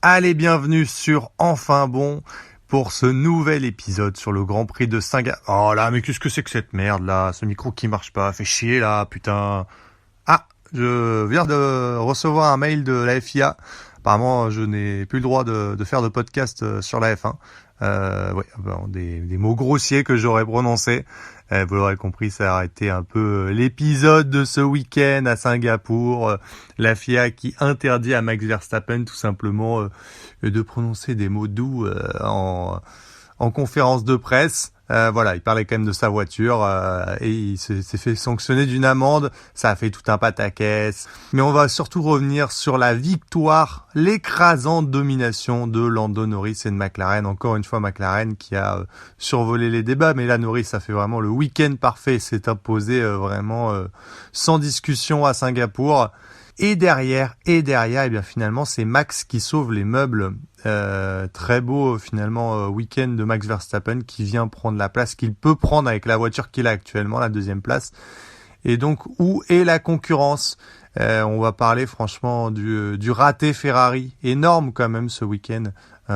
Allez, bienvenue sur Enfin Bon pour ce nouvel épisode sur le Grand Prix de Singapour. Oh là, mais qu'est-ce que c'est que cette merde là? Ce micro qui marche pas, fait chier là, putain. Ah, je viens de recevoir un mail de la FIA. Apparemment, je n'ai plus le droit de faire de podcast sur la F1. Des mots grossiers que j'aurais prononcés. Vous l'aurez compris, ça a été un peu l'épisode de ce week-end à Singapour. La FIA qui interdit à Max Verstappen tout simplement de prononcer des mots doux en conférence de presse. Il parlait quand même de sa voiture et il s'est fait sanctionner d'une amende. Ça a fait tout un pataquès. Mais on va surtout revenir sur la victoire, l'écrasante domination de Lando Norris et de McLaren. Encore une fois, McLaren qui a survolé les débats. Mais là, Norris, ça fait vraiment le week-end parfait. S'est imposé vraiment sans discussion à Singapour. Et derrière, eh bien finalement, c'est Max qui sauve les meubles. Très beau finalement week-end de Max Verstappen qui vient prendre la place qu'il peut prendre avec la voiture qu'il a actuellement, la deuxième place. Et donc, où est la concurrence? On va parler franchement du raté Ferrari, énorme quand même ce week-end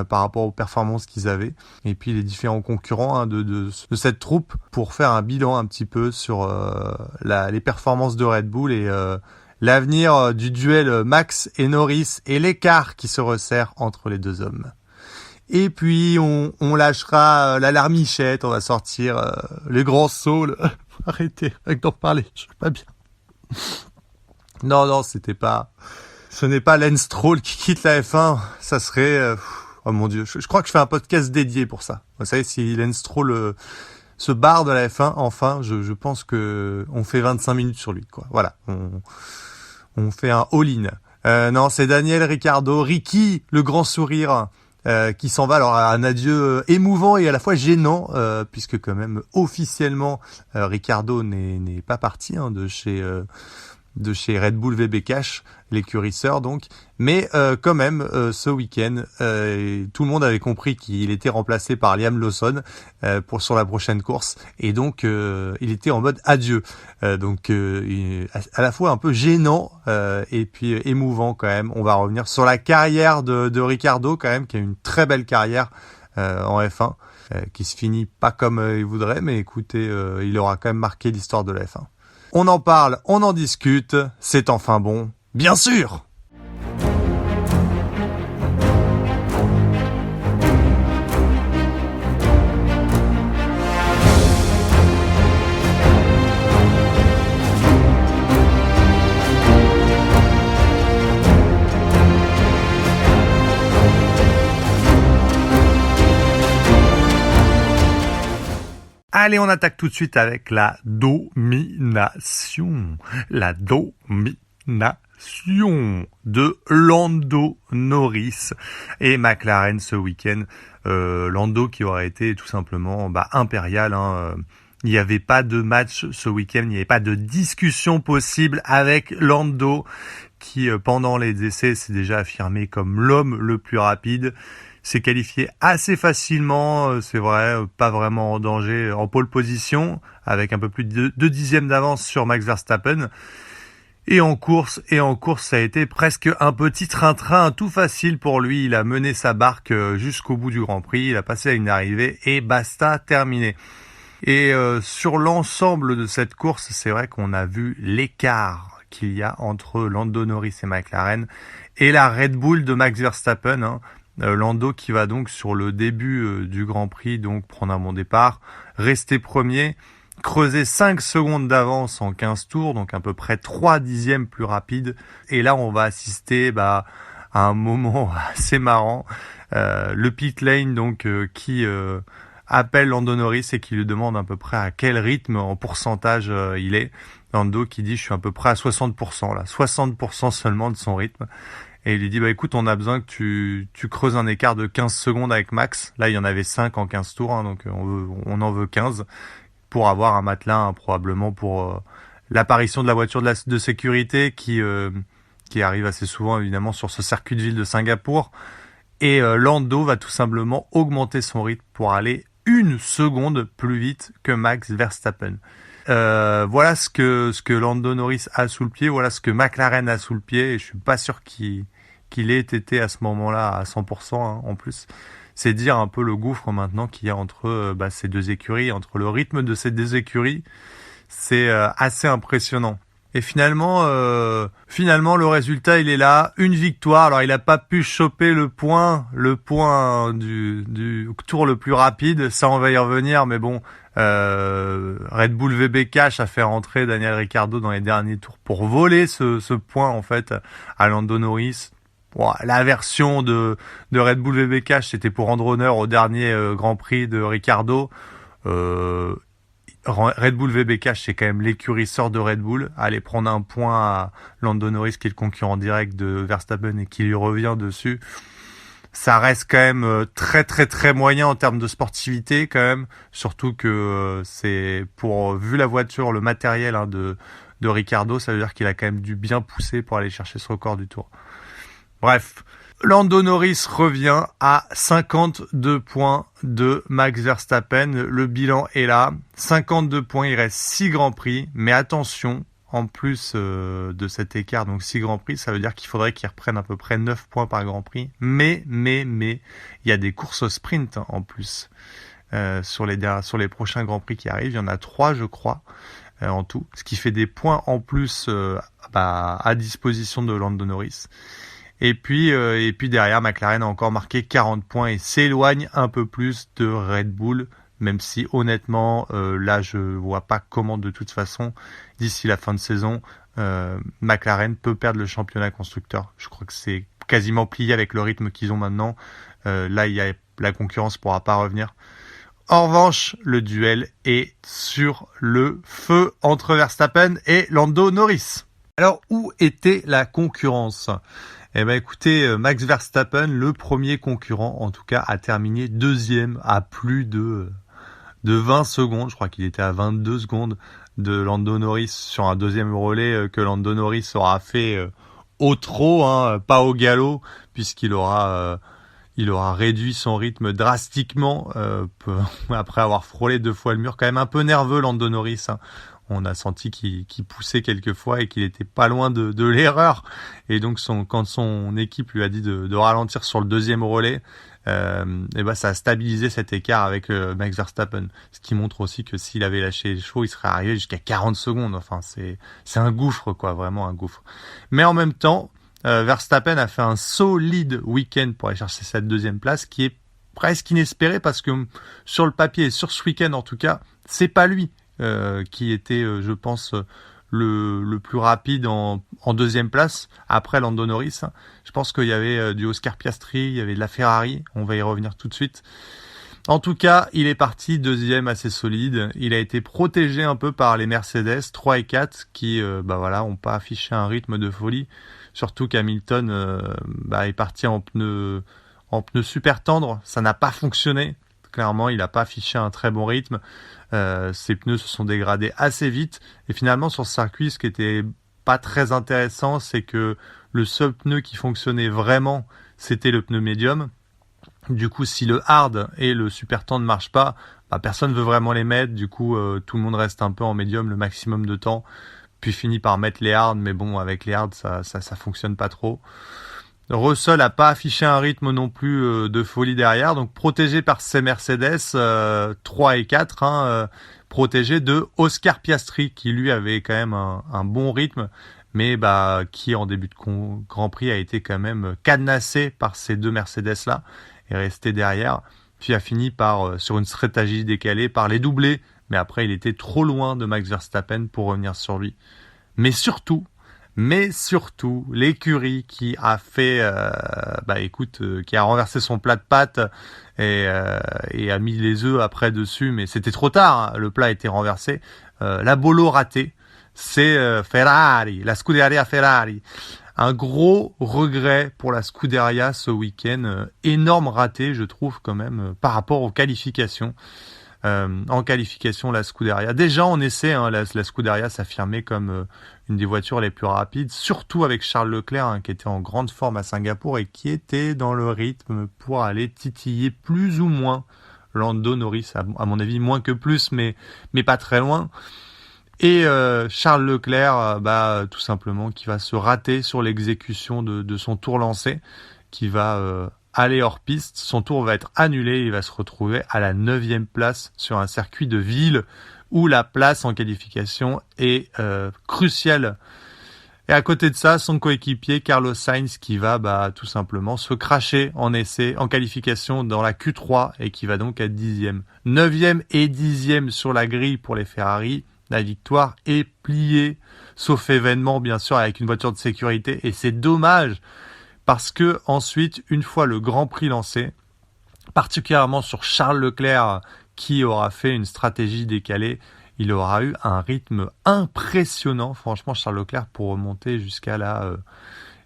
par rapport aux performances qu'ils avaient. Et puis les différents concurrents de cette troupe pour faire un bilan un petit peu sur les performances de Red Bull et l'avenir du duel Max et Norris et l'écart qui se resserre entre les deux hommes. Et puis on lâchera la larmichette, on va sortir les grands sauts. Arrêtez avec d'en parler, je suis pas bien. Non, ce n'est pas Lance Stroll qui quitte la F1, ça serait... oh mon Dieu, je crois que je fais un podcast dédié pour ça. Vous savez, si Lance Stroll se barre de la F1, enfin, je pense que on fait 25 minutes sur lui, quoi. Voilà, on fait un all-in. Non, c'est Daniel Ricciardo, Ricky, le grand sourire, qui s'en va. Alors un adieu émouvant et à la fois gênant, puisque quand même officiellement Ricciardo n'est pas parti de chez Red Bull VB Cash, l'écurie sœur donc. Mais quand même, ce week-end, tout le monde avait compris qu'il était remplacé par Liam Lawson sur la prochaine course. Et donc, il était en mode adieu. Donc, à la fois un peu gênant et puis émouvant quand même. On va revenir sur la carrière de Ricciardo quand même, qui a une très belle carrière en F1, qui se finit pas comme il voudrait. Mais écoutez, il aura quand même marqué l'histoire de la F1. On en parle, on en discute, c'est enfin bon, bien sûr! Allez, on attaque tout de suite avec la domination. La domination de Lando Norris et McLaren ce week-end. Lando qui aurait été tout simplement impérial. Il n'y avait pas de match ce week-end, il n'y avait pas de discussion possible avec Lando qui, pendant les essais, s'est déjà affirmé comme l'homme le plus rapide. S'est qualifié assez facilement, c'est vrai, pas vraiment en danger, en pole position, avec un peu plus de 2 dixièmes d'avance sur Max Verstappen. Et en course, ça a été presque un petit train-train tout facile pour lui. Il a mené sa barque jusqu'au bout du Grand Prix, il a passé à une arrivée et basta, terminé. Et sur l'ensemble de cette course, c'est vrai qu'on a vu l'écart qu'il y a entre Lando Norris et McLaren et la Red Bull de Max Verstappen, Lando qui va donc sur le début du Grand Prix donc prendre un bon départ, rester premier, creuser 5 secondes d'avance en 15 tours, donc à peu près 3 dixièmes plus rapide. Et là on va assister à un moment assez marrant, le pit lane donc qui appelle Lando Norris et qui lui demande à peu près à quel rythme en pourcentage il est. Lando qui dit je suis à peu près à 60% là, 60% seulement de son rythme. Et il lui dit écoute, on a besoin que tu creuses un écart de 15 secondes avec Max. Là il y en avait 5 en 15 tours, donc on en veut 15 pour avoir un matelas probablement pour l'apparition de la voiture de sécurité qui arrive assez souvent évidemment sur ce circuit de ville de Singapour. Et Lando va tout simplement augmenter son rythme pour aller 1 seconde plus vite que Max Verstappen. Voilà ce que Lando Norris a sous le pied, voilà ce que McLaren a sous le pied, et je suis pas sûr qu'il qu'il ait été à ce moment-là à 100% hein, en plus. C'est dire un peu le gouffre maintenant qu'il y a entre ces deux écuries, entre le rythme de ces deux écuries. C'est assez impressionnant. Et finalement, le résultat, il est là. Une victoire. Alors, il n'a pas pu choper le point du tour le plus rapide. Ça, on va y revenir. Mais bon, Red Bull VB Cash a fait rentrer Daniel Ricciardo dans les derniers tours pour voler ce point, en fait, à Lando Norris. Bon, la version de Red Bull VB Cash, c'était pour rendre honneur au dernier Grand Prix de Ricciardo. Red Bull VB Cash, c'est quand même l'écurie sort de Red Bull. Aller prendre un point à Lando Norris, qui est le concurrent direct de Verstappen et qui lui revient dessus. Ça reste quand même très très très moyen en termes de sportivité quand même. Surtout que c'est vu la voiture, le matériel de Ricciardo, ça veut dire qu'il a quand même dû bien pousser pour aller chercher ce record du tour. Bref. Lando Norris revient à 52 points de Max Verstappen. Le bilan est là. 52 points, il reste 6 Grands Prix. Mais attention, en plus de cet écart, donc 6 Grands Prix, ça veut dire qu'il faudrait qu'il reprenne à peu près 9 points par Grand Prix. Mais, il y a des courses au sprint en plus. Sur les prochains Grands Prix qui arrivent, il y en a 3 je crois en tout. Ce qui fait des points en plus à disposition de Lando Norris. Et puis derrière, McLaren a encore marqué 40 points et s'éloigne un peu plus de Red Bull, même si honnêtement, là je vois pas comment de toute façon, d'ici la fin de saison, McLaren peut perdre le championnat constructeur. Je crois que c'est quasiment plié avec le rythme qu'ils ont maintenant. Là, la concurrence pourra pas revenir. En revanche, le duel est sur le feu entre Verstappen et Lando Norris. Alors, où était la concurrence ? Eh ben écoutez, Max Verstappen, le premier concurrent en tout cas, a terminé deuxième à plus de 20 secondes. Je crois qu'il était à 22 secondes de Lando Norris sur un deuxième relais que Lando Norris aura fait au trot, pas au galop, puisqu'il aura réduit son rythme drastiquement après avoir frôlé 2 fois le mur. Quand même un peu nerveux Lando Norris. On a senti qu'il poussait quelques fois et qu'il était pas loin de l'erreur. Et donc quand son équipe lui a dit de ralentir sur le deuxième relais, ça a stabilisé cet écart avec Max Verstappen. Ce qui montre aussi que s'il avait lâché les chevaux, il serait arrivé jusqu'à 40 secondes. Enfin, c'est un gouffre, quoi, vraiment un gouffre. Mais en même temps, Verstappen a fait un solide week-end pour aller chercher cette deuxième place, qui est presque inespérée parce que sur le papier et sur ce week-end en tout cas, c'est pas lui qui était, je pense, le plus rapide en deuxième place après Lando Norris. Je pense qu'il y avait du Oscar Piastri, il y avait de la Ferrari, on va y revenir tout de suite. En tout cas, il est parti deuxième assez solide. Il a été protégé un peu par les Mercedes 3 et 4 qui ont pas affiché un rythme de folie. Surtout qu'Hamilton est parti en pneus super tendres, ça n'a pas fonctionné. Clairement, il n'a pas affiché un très bon rythme. Ses pneus se sont dégradés assez vite. Et finalement, sur ce circuit, ce qui était pas très intéressant, c'est que le seul pneu qui fonctionnait vraiment, c'était le pneu médium. Du coup, si le hard et le super tendre ne marchent pas, personne ne veut vraiment les mettre. Du coup, tout le monde reste un peu en médium le maximum de temps. Puis finit par mettre les hards. Mais bon, avec les hards, ça fonctionne pas trop. Russell a pas affiché un rythme non plus de folie derrière, donc protégé par ses Mercedes 3 et 4, protégé de Oscar Piastri qui lui avait quand même un bon rythme, mais qui en début de Grand Prix a été quand même cadenassé par ces 2 Mercedes là et resté derrière, puis a fini par sur une stratégie décalée par les doubler, mais après il était trop loin de Max Verstappen pour revenir sur lui. Mais surtout, l'écurie qui a fait, qui a renversé son plat de pâtes et a mis les œufs après dessus, mais c'était trop tard, le plat a été renversé. La bolo ratée, c'est Ferrari, la Scuderia Ferrari. Un gros regret pour la Scuderia ce week-end, énorme raté, je trouve quand même, par rapport aux qualifications. En qualification, la Scuderia. Déjà en essai, la Scuderia s'affirmait comme une des voitures les plus rapides, surtout avec Charles Leclerc, qui était en grande forme à Singapour et qui était dans le rythme pour aller titiller plus ou moins Lando Norris, à mon avis moins que plus, mais pas très loin. Et Charles Leclerc, tout simplement, qui va se rater sur l'exécution de son tour lancé, qui va aller hors piste. Son tour va être annulé, il va se retrouver à la 9e place sur un circuit de ville où la place en qualification est cruciale. Et à côté de ça, son coéquipier Carlos Sainz qui va tout simplement se crasher en essai, en qualification dans la Q3 et qui va donc être 10e. 9e et 10e sur la grille pour les Ferrari. La victoire est pliée, sauf événement bien sûr avec une voiture de sécurité. Et c'est dommage parce que ensuite, une fois le Grand Prix lancé, particulièrement sur Charles Leclerc qui aura fait une stratégie décalée, il aura eu un rythme impressionnant. Franchement, Charles Leclerc pour remonter jusqu'à la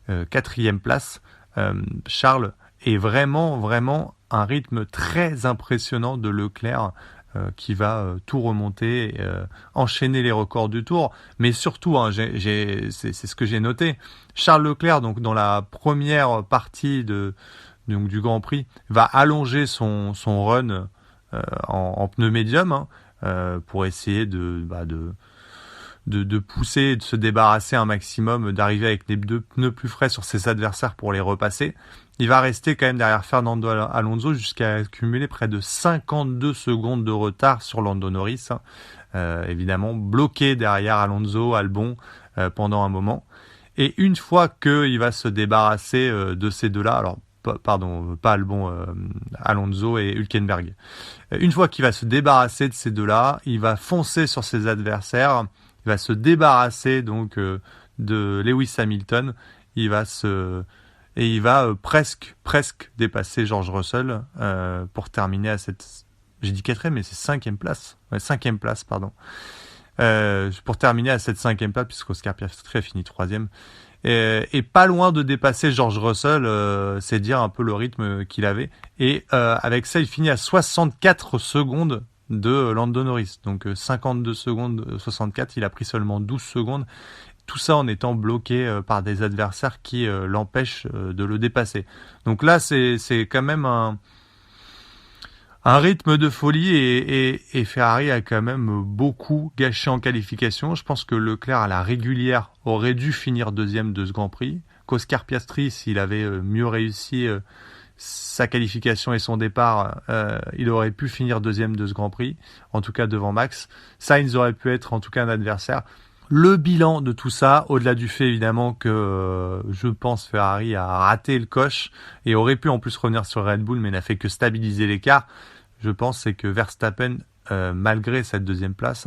4e place. Charles est vraiment un rythme très impressionnant de Leclerc qui va tout remonter, enchaîner les records du tour. Mais surtout, c'est ce que j'ai noté, Charles Leclerc, donc dans la première partie du Grand Prix, va allonger son run en pneu médium, pour essayer de pousser, de se débarrasser un maximum, d'arriver avec les deux pneus plus frais sur ses adversaires pour les repasser. Il va rester quand même derrière Fernando Alonso jusqu'à accumuler près de 52 secondes de retard sur Lando Norris. Évidemment, bloqué derrière Alonso, Albon pendant un moment. Et une fois qu'il va se débarrasser de ces deux-là, alors pas Albon, Alonso et Hülkenberg. Une fois qu'il va se débarrasser de ces deux-là, il va foncer sur ses adversaires, il va se débarrasser donc de Lewis Hamilton, il va presque dépasser George Russell pour terminer à cette, j'ai dit 4e, mais c'est 5e place. Ouais, 5e place, pardon. Pour terminer à cette 5e place, puisqu'Oscar Piastri a fini 3e. Et pas loin de dépasser George Russell, c'est dire un peu le rythme qu'il avait. Et avec ça, il finit à 64 secondes de Lando Norris. Donc 52 secondes, 64, il a pris seulement 12 secondes. Tout ça en étant bloqué par des adversaires qui l'empêchent de le dépasser. Donc là, c'est quand même un rythme de folie et Ferrari a quand même beaucoup gâché en qualification. Je pense que Leclerc à la régulière aurait dû finir 2e de ce Grand Prix. Qu'Oscar Piastri, s'il avait mieux réussi sa qualification et son départ, il aurait pu finir 2e de ce Grand Prix, en tout cas devant Max. Sainz aurait pu être en tout cas un adversaire. Le bilan de tout ça, au-delà du fait évidemment que je pense Ferrari a raté le coche et aurait pu en plus revenir sur Red Bull mais n'a fait que stabiliser l'écart, je pense c'est que Verstappen, malgré cette 2e place,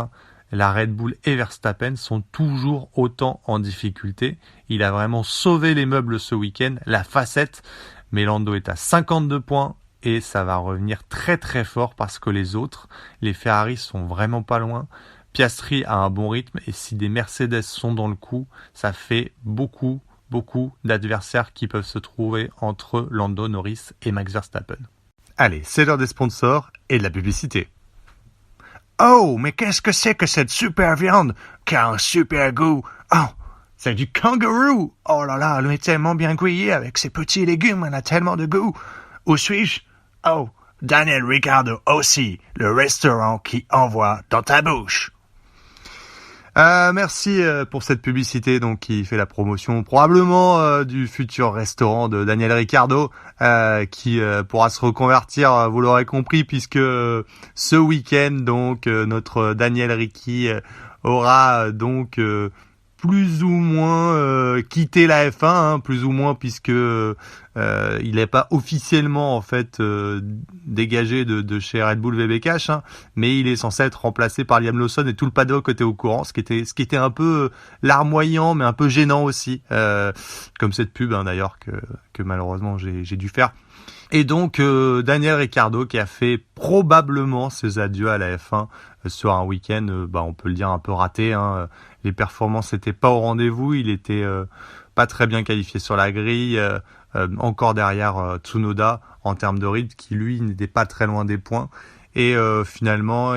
la Red Bull et Verstappen sont toujours autant en difficulté. Il a vraiment sauvé les meubles ce week-end, la facette, mais Lando est à 52 points et ça va revenir très très fort parce que les autres, les Ferrari sont vraiment pas loin. Piastri a un bon rythme et si des Mercedes sont dans le coup, ça fait beaucoup d'adversaires qui peuvent se trouver entre Lando Norris et Max Verstappen. Allez, c'est l'heure des sponsors et de la publicité. Oh, mais qu'est-ce que c'est que cette super viande? Quel super goût! Oh, c'est du kangourou! Oh là là, elle est tellement bien grillée avec ses petits légumes, elle a tellement de goût. Où suis-je? Oh, Daniel Ricciardo aussi, le restaurant qui envoie dans ta bouche. Merci pour cette publicité donc qui fait la promotion probablement du futur restaurant de Daniel Ricciardo qui pourra se reconvertir, vous l'aurez compris, puisque ce week-end donc notre Daniel Ricci aura donc plus ou moins quitté la F1, plus ou moins, puisque il n'est pas officiellement en fait dégagé de chez Red Bull VB-Cash, mais il est censé être remplacé par Liam Lawson et tout le paddock était au courant, ce qui était un peu larmoyant mais un peu gênant aussi, comme cette pub d'ailleurs que malheureusement j'ai dû faire. Et donc Daniel Ricciardo qui a fait probablement ses adieux à la F1 sur un week-end, on peut le dire un peu raté. Les performances n'étaient pas au rendez-vous, il était pas très bien qualifié sur la grille, encore derrière Tsunoda en termes de rythme qui lui n'était pas très loin des points. Et finalement,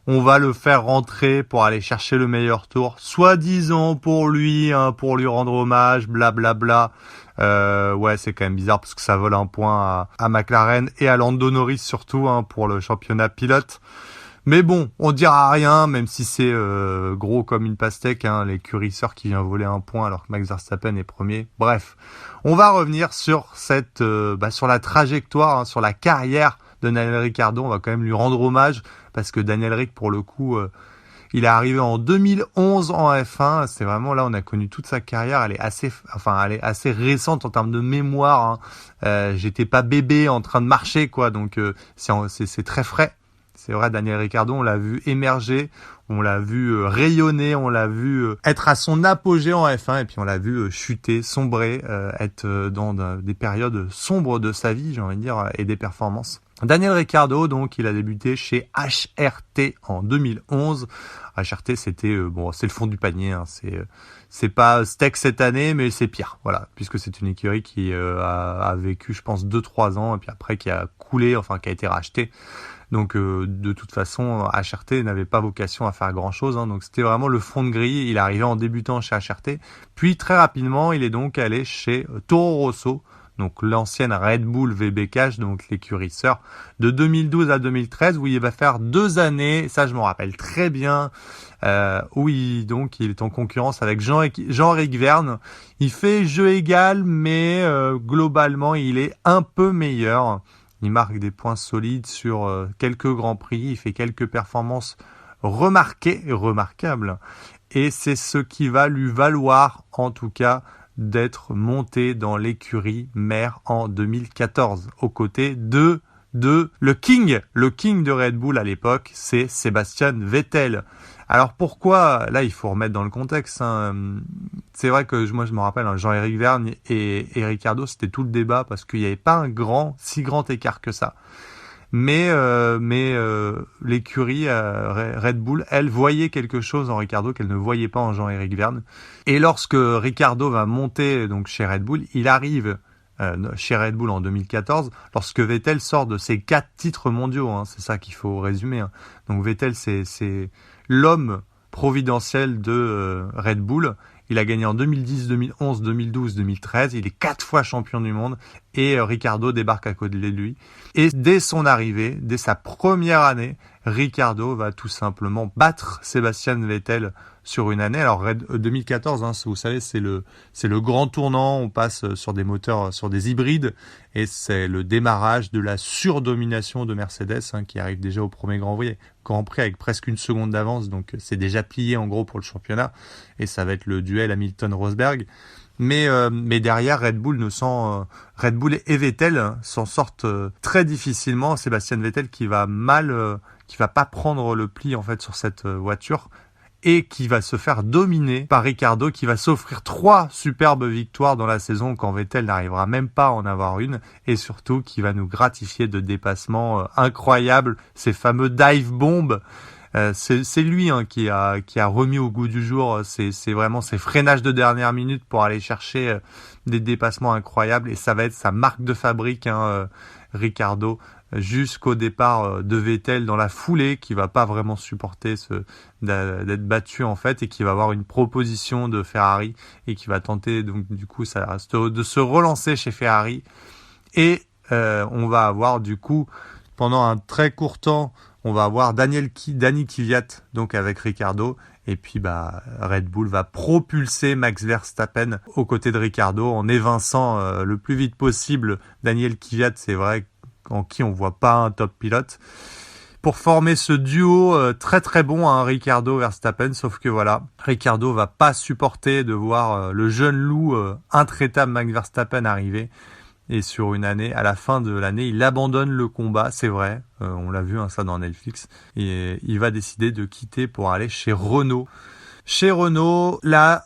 on va le faire rentrer pour aller chercher le meilleur tour, soi-disant pour lui rendre hommage, blablabla. Ouais, c'est quand même bizarre parce que ça vole un point à McLaren et à Lando Norris surtout pour le championnat pilote. Mais bon, on dira rien, même si c'est gros comme une pastèque, hein, l'écurie sœur qui vient voler un point alors que Max Verstappen est premier. Bref, on va revenir sur sur la trajectoire, hein, sur la carrière de Daniel Ricciardo. On va quand même lui rendre hommage parce que Daniel Ric, pour le coup, il est arrivé en 2011 en F1. C'est vraiment là, on a connu toute sa carrière. Elle est assez récente en termes de mémoire. Hein. J'étais pas bébé en train de marcher, quoi. Donc c'est très frais. C'est vrai, Daniel Ricciardo, on l'a vu émerger, on l'a vu rayonner, on l'a vu être à son apogée en F1 et puis on l'a vu chuter, sombrer, être dans des périodes sombres de sa vie, j'ai envie de dire, et des performances. Daniel Ricciardo, donc, il a débuté chez HRT en 2011. HRT, c'était c'est le fond du panier. Hein, c'est pas steak cette année, mais c'est pire. Voilà, puisque c'est une écurie qui a vécu, je pense, 2-3 ans et puis après qui a coulé, qui a été rachetée. Donc de toute façon, HRT n'avait pas vocation à faire grand-chose. Hein, donc c'était vraiment le fond de grille. Il est arrivé en débutant chez HRT, puis très rapidement, il est donc allé chez Toro Rosso. Donc l'ancienne Red Bull VB-Cash, donc l'écurie sœur, de 2012 à 2013, où il va faire 2 années, ça je m'en rappelle très bien, où il est en concurrence avec Jean-Éric Vergne. Il fait jeu égal, mais globalement il est un peu meilleur. Il marque des points solides sur quelques grands prix, il fait quelques performances remarquables, et c'est ce qui va lui valoir, en tout cas, d'être monté dans l'écurie mère en 2014 aux côtés de le King de Red Bull à l'époque, c'est Sebastian Vettel. Alors pourquoi, là il faut remettre dans le contexte, hein. C'est vrai que moi je me rappelle, hein, Jean-Éric Vergne et Ricciardo, c'était tout le débat parce qu'il n'y avait pas si grand écart que ça. Mais l'écurie Red Bull, elle voyait quelque chose en Ricciardo qu'elle ne voyait pas en Jean-Éric Vergne. Et lorsque Ricciardo va monter donc chez Red Bull, il arrive chez Red Bull en 2014, lorsque Vettel sort de ses 4 titres mondiaux. Hein, c'est ça qu'il faut résumer. Hein. Donc Vettel, c'est l'homme providentiel de Red Bull. Il a gagné en 2010, 2011, 2012, 2013. Il est 4 fois champion du monde. Et Ricciardo débarque à côté de lui. Et dès son arrivée, dès sa première année, Ricciardo va tout simplement battre Sébastien Vettel sur une année. Alors 2014, hein, vous savez, c'est le grand tournant. On passe sur des moteurs, sur des hybrides. Et c'est le démarrage de la surdomination de Mercedes, hein, qui arrive déjà au premier Grand Prix avec presque 1 seconde d'avance. Donc c'est déjà plié en gros pour le championnat. Et ça va être le duel Hamilton-Rosberg. Mais derrière, Red Bull et Vettel s'en sortent très difficilement. Sébastien Vettel qui va pas prendre le pli en fait sur cette voiture et qui va se faire dominer par Ricciardo, qui va s'offrir 3 superbes victoires dans la saison quand Vettel n'arrivera même pas à en avoir une, et surtout qui va nous gratifier de dépassements incroyables, ces fameux dive bombs. C'est lui, hein, qui a remis au goût du jour c'est vraiment ces freinages de dernière minute pour aller chercher des dépassements incroyables, et ça va être sa marque de fabrique, hein, Ricciardo, jusqu'au départ de Vettel dans la foulée, qui va pas vraiment supporter d'être battu en fait, et qui va avoir une proposition de Ferrari et qui va tenter donc du coup de se relancer chez Ferrari, et on va avoir du coup pendant un très court temps, on va avoir Dani Kvyat donc avec Ricciardo, et puis Red Bull va propulser Max Verstappen aux côtés de Ricciardo en évinçant le plus vite possible Daniel Kvyat, c'est vrai, en qui on voit pas un top pilote, pour former ce duo très très bon, hein, Ricciardo-Verstappen. Sauf que voilà, Ricciardo va pas supporter de voir le jeune loup intraitable Max Verstappen arriver. Et sur une année, à la fin de l'année, il abandonne le combat, c'est vrai, on l'a vu, hein, ça dans Netflix, et il va décider de quitter pour aller chez Renault. Chez Renault, là,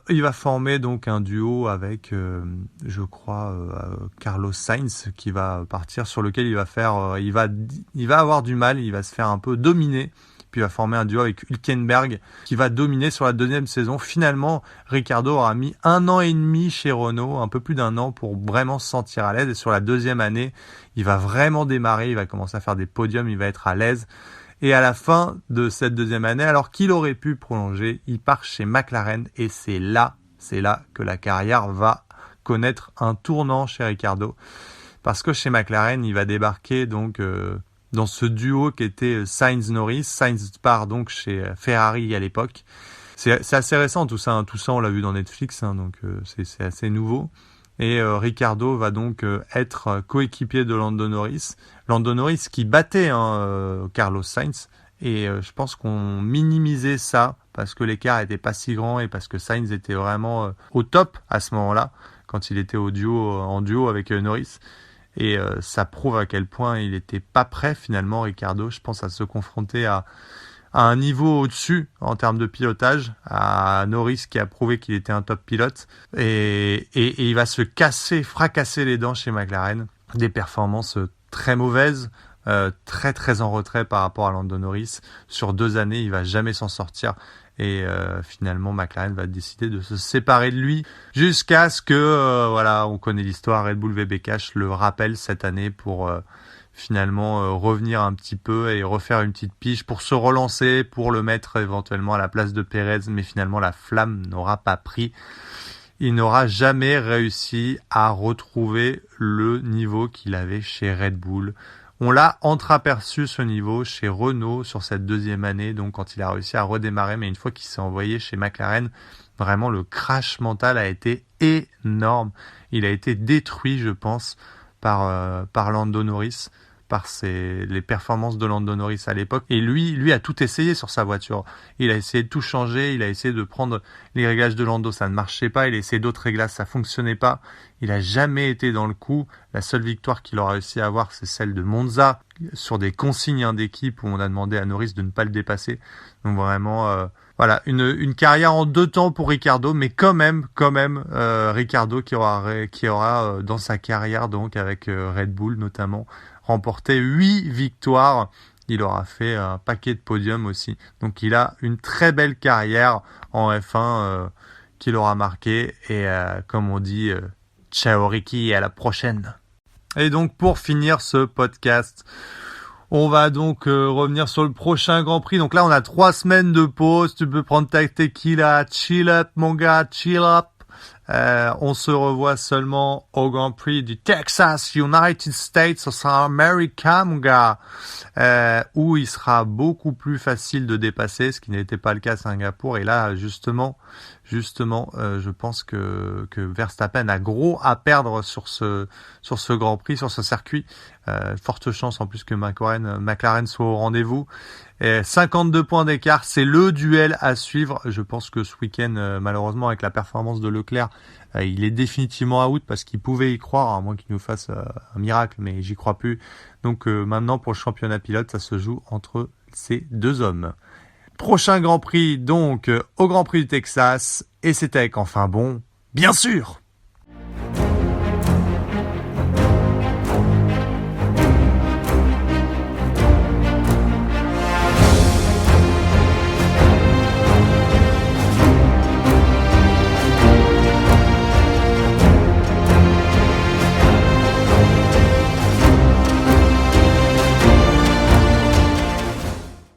il va former donc un duo avec, je crois, Carlos Sainz, qui va partir, sur lequel il va avoir du mal, il va se faire un peu dominer. Puis il va former un duo avec Hülkenberg qui va dominer sur la 2e saison. Finalement, Ricciardo aura mis 1 an et demi chez Renault, un peu plus d'1 an, pour vraiment se sentir à l'aise. Et sur la 2e année, il va vraiment démarrer, il va commencer à faire des podiums, il va être à l'aise. Et à la fin de cette 2e année, alors qu'il aurait pu prolonger, il part chez McLaren, et c'est là que la carrière va connaître un tournant chez Ricciardo. Parce que chez McLaren, il va débarquer donc dans ce duo qui était Sainz-Norris. Sainz part donc chez Ferrari à l'époque. C'est assez récent tout ça, hein. Tout ça on l'a vu dans Netflix, hein, donc c'est assez nouveau. Et Ricciardo va donc être coéquipier de Lando Norris. Lando Norris qui battait Carlos Sainz. Et je pense qu'on minimisait ça parce que l'écart était pas si grand et parce que Sainz était vraiment au top à ce moment-là quand il était en duo avec Norris. Et ça prouve à quel point il était pas prêt finalement, Ricciardo, je pense, à se confronter à un niveau au-dessus en termes de pilotage, à Norris qui a prouvé qu'il était un top pilote. Et il va se fracasser les dents chez McLaren. Des performances très mauvaises. Très très en retrait par rapport à Lando Norris. Sur 2 années, il va jamais s'en sortir. Et finalement, McLaren va décider de se séparer de lui jusqu'à ce que, on connaît l'histoire, Red Bull VB-Cash le rappelle cette année pour finalement revenir un petit peu et refaire une petite pige pour se relancer, pour le mettre éventuellement à la place de Pérez. Mais finalement, la flamme n'aura pas pris. Il n'aura jamais réussi à retrouver le niveau qu'il avait chez Red Bull. On l'a entreaperçu ce niveau chez Renault sur cette 2e année, donc quand il a réussi à redémarrer, mais une fois qu'il s'est envoyé chez McLaren, vraiment le crash mental a été énorme. Il a été détruit, je pense, par Lando Norris, par les performances de Lando Norris à l'époque. Et lui a tout essayé sur sa voiture. Il a essayé de tout changer, il a essayé de prendre les réglages de Lando, ça ne marchait pas. Il a essayé d'autres réglages, ça fonctionnait pas. Il a jamais été dans le coup. La seule victoire qu'il a réussi à avoir, c'est celle de Monza, sur des consignes d'équipe où on a demandé à Norris de ne pas le dépasser. Donc vraiment, une carrière en 2 temps pour Ricciardo, mais quand même, Ricciardo qui aura dans sa carrière, donc avec Red Bull notamment, remporté 8 victoires. Il aura fait un paquet de podiums aussi. Donc il a une très belle carrière en F1 qu'il aura marqué. Et comme on dit, ciao Ricky, à la prochaine. Et donc pour finir ce podcast, on va donc revenir sur le prochain Grand Prix. Donc là on a 3 semaines de pause. Tu peux prendre ta tequila, chill up mon gars, chill up. On se revoit seulement au Grand Prix du Texas, United States of America, mon gars, où il sera beaucoup plus facile de dépasser, ce qui n'était pas le cas à Singapour. Et là, justement, je pense que Verstappen a gros à perdre sur ce Grand Prix, sur ce circuit. Forte chance en plus que McLaren soit au rendez-vous. 52 points d'écart, c'est le duel à suivre. Je pense que ce week-end, malheureusement, avec la performance de Leclerc, il est définitivement out parce qu'il pouvait y croire, à moins qu'il nous fasse un miracle, mais j'y crois plus. Donc maintenant, pour le championnat pilote, ça se joue entre ces 2 hommes. Prochain Grand Prix, donc, au Grand Prix du Texas, et c'est avec enfin bon, bien sûr.